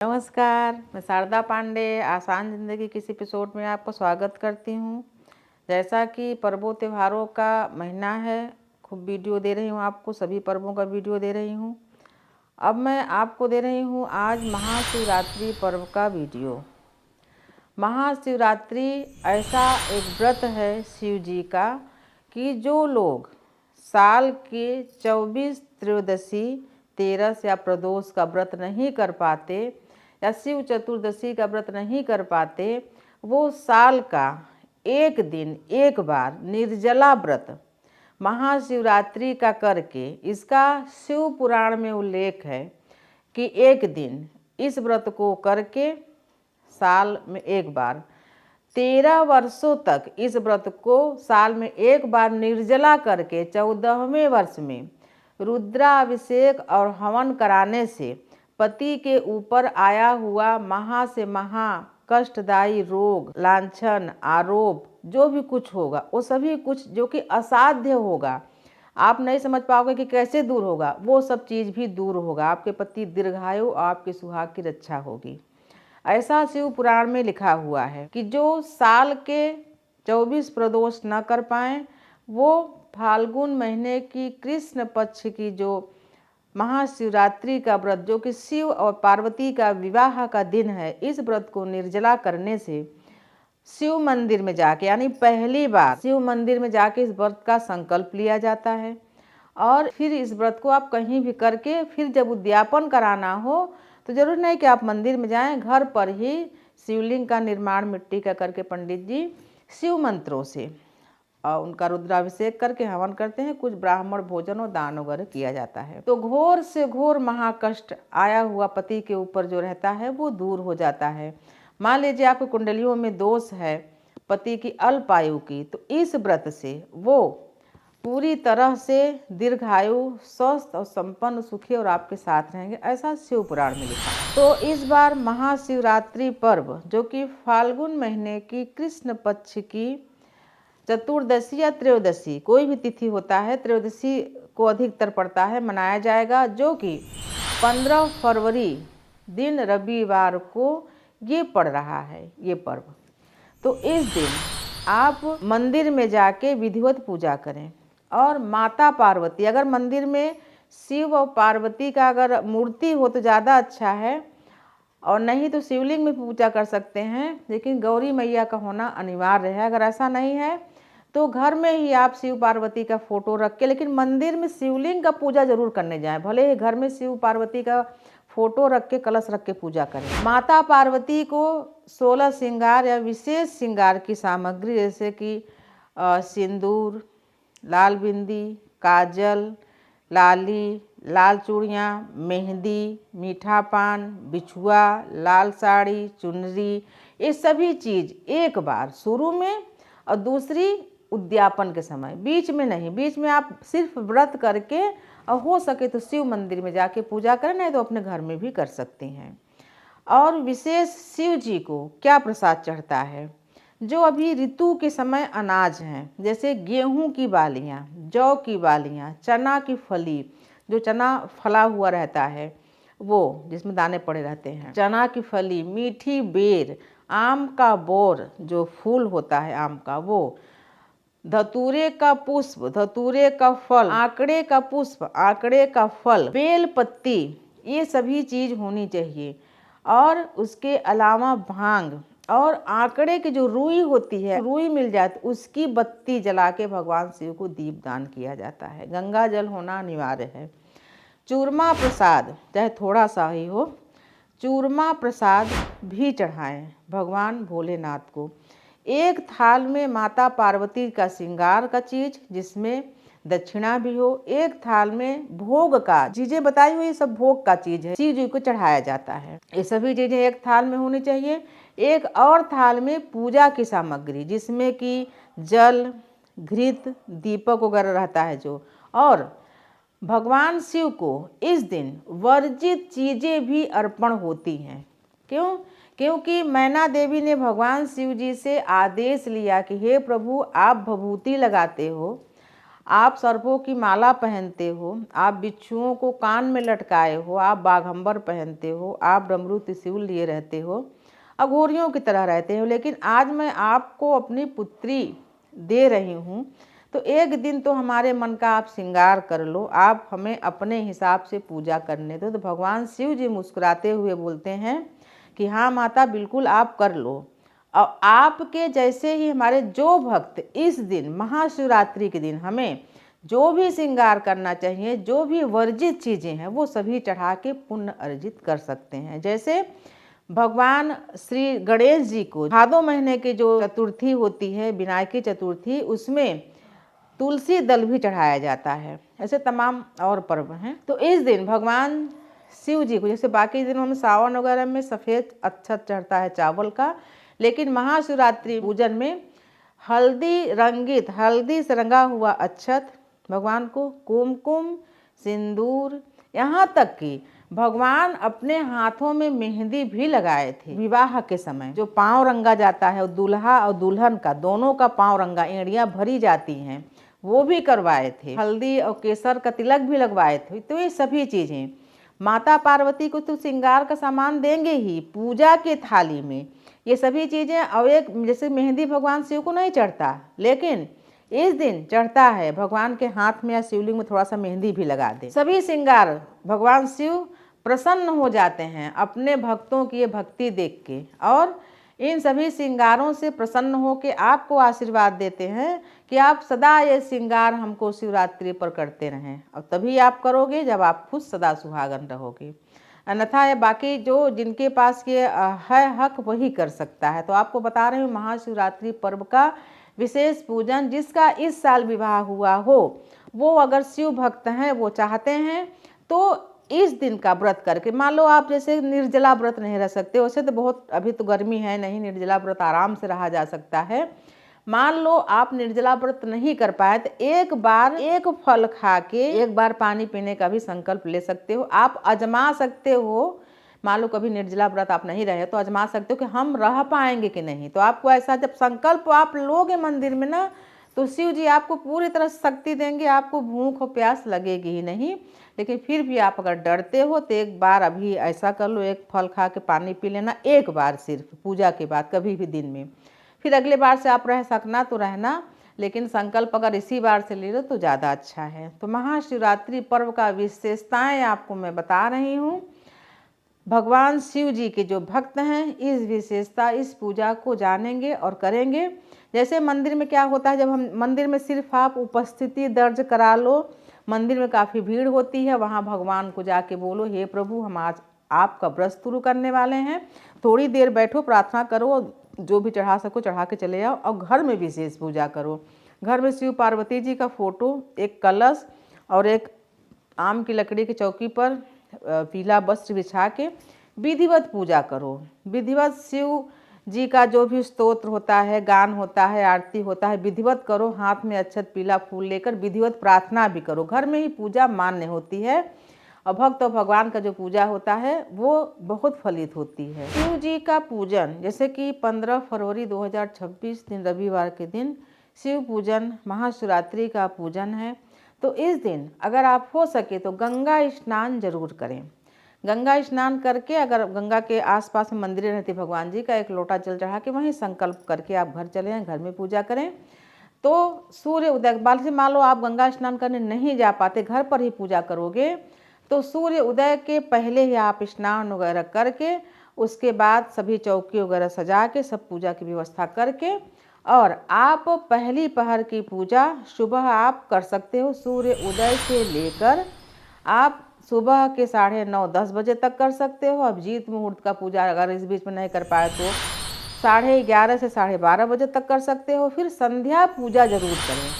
नमस्कार, मैं शारदा पांडे आसान ज़िंदगी के इस एपिसोड में आपका स्वागत करती हूँ। जैसा कि पर्वों त्योहारों का महीना है, खूब वीडियो दे रही हूँ आपको, सभी पर्वों का वीडियो दे रही हूँ। अब मैं आपको दे रही हूँ आज महाशिवरात्रि पर्व का वीडियो। महाशिवरात्रि ऐसा एक व्रत है शिव जी का कि जो लोग साल के 24 त्रयोदशी, तेरस या प्रदोष का व्रत नहीं कर पाते या शिव चतुर्दशी का व्रत नहीं कर पाते, वो साल का एक दिन एक बार निर्जला व्रत महाशिवरात्रि का करके, इसका शिव पुराण में उल्लेख है कि एक दिन इस व्रत को करके साल में एक बार 13 वर्षों तक इस व्रत को साल में एक बार निर्जला करके 14वें वर्ष में रुद्राभिषेक और हवन कराने से पति के ऊपर आया हुआ महा से महा कष्टदायी रोग, लांछन, आरोप जो भी कुछ होगा, वो सभी कुछ जो कि असाध्य होगा, आप नहीं समझ पाओगे कि कैसे दूर होगा, वो सब चीज़ भी दूर होगा। आपके पति दीर्घायु और आपके सुहाग की रक्षा होगी। ऐसा शिव पुराण में लिखा हुआ है कि जो साल के 24 प्रदोष न कर पाएँ, वो फाल्गुन महीने की कृष्ण पक्ष की जो महाशिवरात्रि का व्रत, जो कि शिव और पार्वती का विवाह का दिन है, इस व्रत को निर्जला करने से शिव मंदिर में जाके, यानी पहली बार शिव मंदिर में जाके इस व्रत का संकल्प लिया जाता है। और फिर इस व्रत को आप कहीं भी करके फिर जब उद्यापन कराना हो तो जरूर नहीं कि आप मंदिर में जाएं, घर पर ही शिवलिंग का निर्माण मिट्टी का करके पंडित जी शिव मंत्रों से और उनका रुद्राभिषेक करके हवन करते हैं। कुछ ब्राह्मण भोजन और दान वगैरह किया जाता है, तो घोर से घोर महाकष्ट आया हुआ पति के ऊपर जो रहता है वो दूर हो जाता है। मान लीजिए आपकी कुंडलियों में दोष है पति की अल्प आयु की, तो इस व्रत से वो पूरी तरह से दीर्घायु, स्वस्थ और संपन्न, सुखी और आपके साथ रहेंगे, ऐसा शिव पुराण में लिखा है। तो इस बार महाशिवरात्रि पर्व, जो कि फाल्गुन महीने की कृष्ण पक्ष की चतुर्दशी या त्रयोदशी, कोई भी तिथि होता है, त्रयोदशी को अधिकतर पड़ता है, मनाया जाएगा, जो कि 15 फरवरी दिन रविवार को ये पड़ रहा है ये पर्व। तो इस दिन आप मंदिर में जाके विधिवत पूजा करें और माता पार्वती, अगर मंदिर में शिव और पार्वती का अगर मूर्ति हो तो ज़्यादा अच्छा है, और नहीं तो शिवलिंग में पूजा कर सकते हैं, लेकिन गौरी मैया का होना अनिवार्य है। अगर ऐसा नहीं है तो घर में ही आप शिव पार्वती का फोटो रख के, लेकिन मंदिर में शिवलिंग का पूजा जरूर करने जाएं। भले ही घर में शिव पार्वती का फोटो रख के, कलश रख के पूजा करें। माता पार्वती को 16 श्रृंगार या विशेष श्रृंगार की सामग्री, जैसे कि सिंदूर, लाल बिंदी, काजल, लाली, लाल चूड़ियाँ, मेहंदी, मीठा पान, बिछुआ, लाल साड़ी, चुनरी, ये सभी चीज़ एक बार शुरू में और दूसरी उद्यापन के समय, बीच में नहीं। बीच में आप सिर्फ व्रत करके और हो सके तो शिव मंदिर में जाके पूजा करें, नहीं तो अपने घर में भी कर सकती हैं। और विशेष शिव जी को क्या प्रसाद चढ़ता है, जो अभी ऋतु के समय अनाज हैं, जैसे गेहूं की बालियां, जौ की बालियां, चना की फली, जो चना फला हुआ रहता है वो, जिसमें दाने पड़े रहते हैं, चना की फली, मीठी बेर, आम का बोर, जो फूल होता है आम का वो, धतूरे का पुष्प, धतूरे का फल, आंकड़े का पुष्प, आंकड़े का फल, बेल पत्ती, ये सभी चीज़ होनी चाहिए। और उसके अलावा भांग और आंकड़े की जो रुई होती है, रुई मिल जाए तो उसकी बत्ती जला के भगवान शिव को दीप दान किया जाता है। गंगा जल होना अनिवार्य है। चूरमा प्रसाद, चाहे थोड़ा सा ही हो, चूरमा प्रसाद भी चढ़ाएं भगवान भोलेनाथ को। एक थाल में माता पार्वती का श्रृंगार का चीज, जिसमें दक्षिणा भी हो। एक थाल में भोग का, चीजें बताई हुई सब भोग का चीज है, शिव जी को चढ़ाया जाता है। ये सभी चीजें एक थाल में होनी चाहिए। एक और थाल में पूजा की सामग्री, जिसमें कि जल, घृत, दीपक वगैरह रहता है जो। और भगवान शिव को इस दिन वर्जित चीजें भी अर्पण होती हैं। क्यों? क्योंकि मैना देवी ने भगवान शिव जी से आदेश लिया कि हे प्रभु, आप भभूति लगाते हो, आप सर्पों की माला पहनते हो, आप बिच्छुओं को कान में लटकाए हो, आप बाघंबर पहनते हो, आप डमरू त्रिशूल लिए रहते हो, अघोरियों की तरह रहते हो, लेकिन आज मैं आपको अपनी पुत्री दे रही हूँ, तो एक दिन तो हमारे मन का आप श्रृंगार कर लो, आप हमें अपने हिसाब से पूजा करने दो। तो भगवान शिव जी मुस्कुराते हुए बोलते हैं कि हाँ माता, बिल्कुल आप कर लो। और आपके जैसे ही हमारे जो भक्त इस दिन महाशिवरात्रि के दिन हमें जो भी श्रृंगार करना चाहिए, जो भी वर्जित चीज़ें हैं, वो सभी चढ़ा के पुण्य अर्जित कर सकते हैं। जैसे भगवान श्री गणेश जी को भादो महीने की जो चतुर्थी होती है, विनायकी चतुर्थी, उसमें तुलसी दल भी चढ़ाया जाता है। ऐसे तमाम और पर्व हैं। तो इस दिन भगवान शिव जी को, जैसे बाकी दिनों में सावन वगैरह में सफ़ेद अक्षत चढ़ता है चावल का, लेकिन महाशिवरात्रि पूजन में हल्दी से रंगा हुआ अक्षत भगवान को, कुमकुम, सिंदूर, यहाँ तक कि भगवान अपने हाथों में मेहंदी भी लगाए थे। विवाह के समय जो पांव रंगा जाता है, दूल्हा और दुल्हन का दोनों का पांव रंगा, एड़ियाँ भरी जाती हैं, वो भी करवाए थे। हल्दी और केसर का तिलक भी लगवाए थे। तो ये सभी चीज़ें माता पार्वती को तो श्रृंगार का सामान देंगे ही पूजा के थाली में, ये सभी चीज़ें। और एक जैसे मेहंदी भगवान शिव को नहीं चढ़ता, लेकिन इस दिन चढ़ता है, भगवान के हाथ में या शिवलिंग में थोड़ा सा मेहंदी भी लगा दे। सभी श्रृंगार भगवान शिव प्रसन्न हो जाते हैं अपने भक्तों की ये भक्ति देख के, और इन सभी श्रृंगारों से प्रसन्न हो के आपको आशीर्वाद देते हैं कि आप सदा ये श्रृंगार हमको शिवरात्रि पर करते रहें। और तभी आप करोगे जब आप खुद सदा सुहागन रहोगे, अन्यथा ये बाकी जो जिनके पास ये है हक वही कर सकता है। तो आपको बता रही हूँ, महाशिवरात्रि पर्व का विशेष पूजन, जिसका इस साल विवाह हुआ हो, वो अगर शिव भक्त हैं, वो चाहते हैं तो इस दिन का व्रत करके, मान लो आप जैसे निर्जला व्रत नहीं रह सकते, वैसे तो बहुत अभी तो गर्मी है नहीं, निर्जला व्रत आराम से रहा जा सकता है। मान लो आप निर्जला व्रत नहीं कर पाए तो एक बार एक फल खा के एक बार पानी पीने का भी संकल्प ले सकते हो। आप आजमा सकते हो, मान लो कभी निर्जला व्रत आप नहीं रहे तो आजमा सकते हो कि हम रह पाएंगे कि नहीं। तो आपको ऐसा जब संकल्प आप लोगे मंदिर में ना, तो शिव जी आपको पूरी तरह शक्ति देंगे, आपको भूख और प्यास लगेगी ही नहीं। लेकिन फिर भी आप अगर डरते हो तो एक बार अभी ऐसा कर लो, एक फल खा के पानी पी लेना एक बार, सिर्फ पूजा के बाद, कभी भी दिन में। फिर अगले बार से आप रह सकना तो रहना, लेकिन संकल्प अगर इसी बार से ले लो तो ज़्यादा अच्छा है। तो महाशिवरात्रि पर्व का विशेषताएं आपको मैं बता रही हूँ। भगवान शिव जी के जो भक्त हैं इस विशेषता, इस पूजा को जानेंगे और करेंगे। जैसे मंदिर में क्या होता है, जब हम मंदिर में सिर्फ आप उपस्थिति दर्ज करा लो, मंदिर में काफ़ी भीड़ होती है, वहाँ भगवान को जाके बोलो, हे प्रभु हम आज आपका व्रत शुरू करने वाले हैं, थोड़ी देर बैठो, प्रार्थना करो, जो भी चढ़ा सको चढ़ा के चले आओ। और घर में विशेष पूजा करो। घर में शिव पार्वती जी का फोटो, एक कलश और एक आम की लकड़ी की चौकी पर पीला वस्त्र बिछा के विधिवत पूजा करो। विधिवत शिव जी का जो भी स्तोत्र होता है, गान होता है, आरती होता है, विधिवत करो। हाथ में अक्षत पीला फूल लेकर विधिवत प्रार्थना भी करो। घर में ही पूजा मान्य होती है और भक्त और भगवान का जो पूजा होता है वो बहुत फलित होती है। शिव जी का पूजन, जैसे कि 15 फरवरी 2026 दिन रविवार के दिन शिव पूजन, महाशिवरात्रि का पूजन है। तो इस दिन अगर आप हो सके तो गंगा स्नान जरूर करें। गंगा स्नान करके, अगर गंगा के आसपास में मंदिर रहती भगवान जी का, एक लोटा जल चढ़ा के वहीं संकल्प करके आप घर चले जाएं, घर में पूजा करें। तो सूर्य उदय के बाद से, मान लो आप गंगा स्नान करने नहीं जा पाते, घर पर ही पूजा करोगे, तो सूर्य उदय के पहले ही आप स्नान वगैरह करके, उसके बाद सभी चौकी वगैरह सजा के, सब पूजा की व्यवस्था करके, और आप पहली पहर की पूजा सुबह आप कर सकते हो। सूर्य उदय से लेकर आप सुबह के 9:30-10 बजे तक कर सकते हो। अभिजीत मुहूर्त का पूजा अगर इस बीच में नहीं कर पाए तो 11:30 से 12:30 बजे तक कर सकते हो। फिर संध्या पूजा जरूर करें,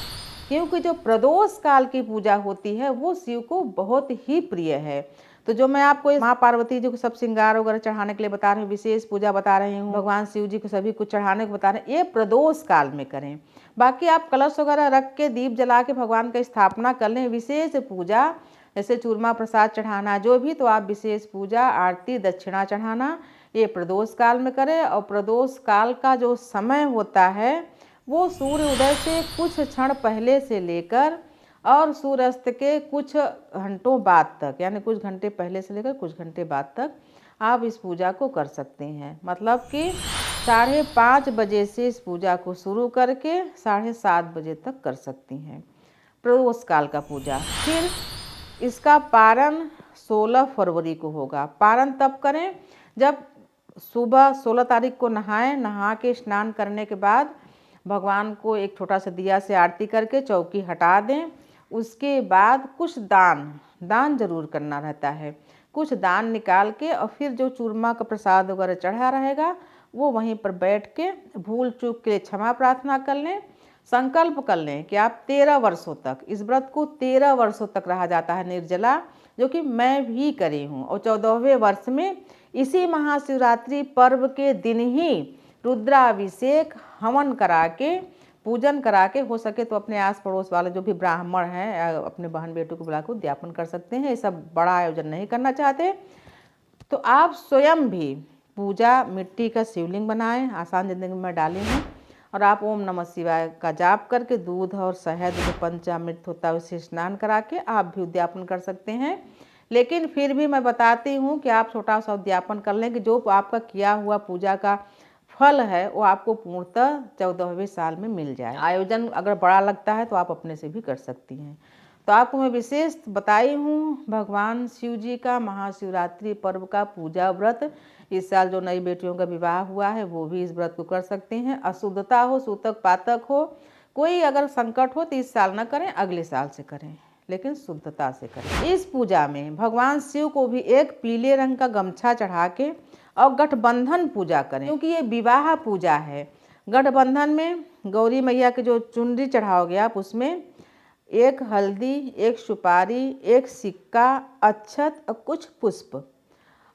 क्योंकि जो प्रदोष काल की पूजा होती है वो शिव को बहुत ही प्रिय है। तो जो मैं आपको माँ पार्वती जी को सब श्रृंगार वगैरह चढ़ाने के लिए बता रही हूँ, विशेष पूजा बता रही हूँ, भगवान शिव जी को सभी कुछ चढ़ाने को बता रहे हैं, ये प्रदोष काल में करें। बाकी आप कलश वगैरह रख के दीप जला के भगवान की स्थापना कर लें। विशेष पूजा जैसे चूरमा प्रसाद चढ़ाना, जो भी, तो आप विशेष पूजा, आरती, दक्षिणा चढ़ाना, ये प्रदोष काल में करें। और प्रदोष काल का जो समय होता है वो सूर्य उदय से कुछ क्षण पहले से लेकर और सूर्यास्त के कुछ घंटों बाद तक, यानी कुछ घंटे पहले से लेकर कुछ घंटे बाद तक आप इस पूजा को कर सकते हैं। मतलब कि 5:30 बजे से इस पूजा को शुरू करके 7:30 बजे तक कर सकती हैं, प्रदोष काल का पूजा। फिर इसका पारण 16 फरवरी को होगा। पारण तब करें जब सुबह 16 तारीख को नहाएं, नहा के स्नान करने के बाद भगवान को एक छोटा सा दिया से आरती करके चौकी हटा दें। उसके बाद कुछ दान जरूर करना रहता है। कुछ दान निकाल के और फिर जो चूरमा का प्रसाद वगैरह चढ़ा रहेगा वो वहीं पर बैठ के भूल चूक के क्षमा प्रार्थना कर लें। संकल्प कर लें कि आप 13 वर्षों तक, इस व्रत को 13 वर्षों तक रहा जाता है निर्जला, जो कि मैं भी करी हूँ। और 14वें वर्ष में इसी महाशिवरात्रि पर्व के दिन ही रुद्राभिषेक हवन करा के, पूजन करा के, हो सके तो अपने आस पड़ोस वाले जो भी ब्राह्मण हैं अपने बहन बेटों को बुला कर उद्यापन कर सकते हैं। ये सब बड़ा आयोजन नहीं करना चाहते तो आप स्वयं भी पूजा मिट्टी का शिवलिंग बनाएं, आसान जिंदगी में डालें हैं, और आप ओम नमः शिवाय का जाप करके दूध और शहद जो पंचामृत होता है उसे स्नान करा के आप भी उद्यापन कर सकते हैं। लेकिन फिर भी मैं बताती हूँ कि आप छोटा सा उद्यापन कर लें कि जो आपका किया हुआ पूजा का फल है वो आपको पूर्णतः 14वें साल में मिल जाए। आयोजन अगर बड़ा लगता है तो आप अपने से भी कर सकती हैं। तो आपको मैं विशेष बताई हूँ भगवान शिव जी का महाशिवरात्रि पर्व का पूजा व्रत। इस साल जो नई बेटियों का विवाह हुआ है वो भी इस व्रत को कर सकते हैं। अशुद्धता हो, सूतक पातक हो, कोई अगर संकट हो तो इस साल न करें, अगले साल से करें, लेकिन शुद्धता से करें। इस पूजा में भगवान शिव को भी एक पीले रंग का गमछा चढ़ा के और गठबंधन पूजा करें, क्योंकि ये विवाह पूजा है। गठबंधन में गौरी मैया के जो चुनरी चढ़ाओगे आप, उसमें एक हल्दी, एक सुपारी, एक सिक्का, अक्षत और कुछ पुष्प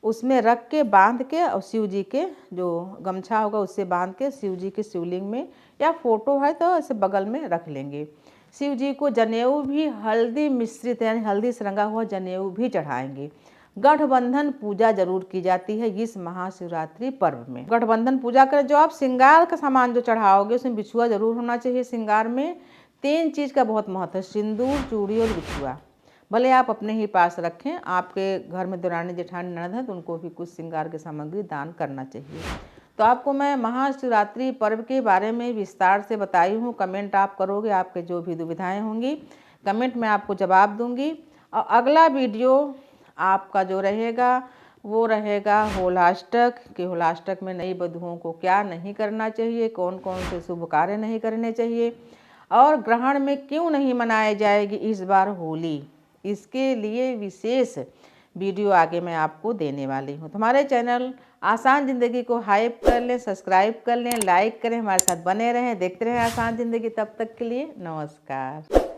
उसमें रख के बांध के, और शिव जी के जो गमछा होगा उससे बांध के शिव जी के शिवलिंग में, या फोटो है तो ऐसे बगल में रख लेंगे। शिव जी को जनेऊ भी हल्दी मिश्रित, यानी हल्दी से रंगा हुआ जनेऊ भी चढ़ाएंगे। गठबंधन पूजा जरूर की जाती है इस महाशिवरात्रि पर्व में। गठबंधन पूजा करें। जो आप श्रृंगार का सामान जो चढ़ाओगे उसमें बिछुआ जरूर होना चाहिए। श्रृंगार में 3 चीज़ का बहुत महत्व है, सिंदूर, चूड़ी और बिछुआ। भले आप अपने ही पास रखें, आपके घर में देवरानी जेठानी ननद है तो उनको भी कुछ श्रृंगार की सामग्री दान करना चाहिए। तो आपको मैं महाशिवरात्रि पर्व के बारे में विस्तार से बताई हूँ। कमेंट आप करोगे, आपके जो भी दुविधाएं होंगी कमेंट में आपको जवाब दूंगी। और अगला वीडियो आपका जो रहेगा वो रहेगा होलाष्टक, कि होलाष्टक में नई वधुओं को क्या नहीं करना चाहिए, कौन कौन से शुभ कार्य नहीं करने चाहिए, और ग्रहण में क्यों नहीं मनाई जाएगी इस बार होली। इसके लिए विशेष वीडियो आगे मैं आपको देने वाली हूँ। तो हमारे चैनल आसान ज़िंदगी को हाइप कर लें, सब्सक्राइब कर लें, लाइक करें, हमारे साथ बने रहें, देखते रहें आसान ज़िंदगी। तब तक के लिए नमस्कार।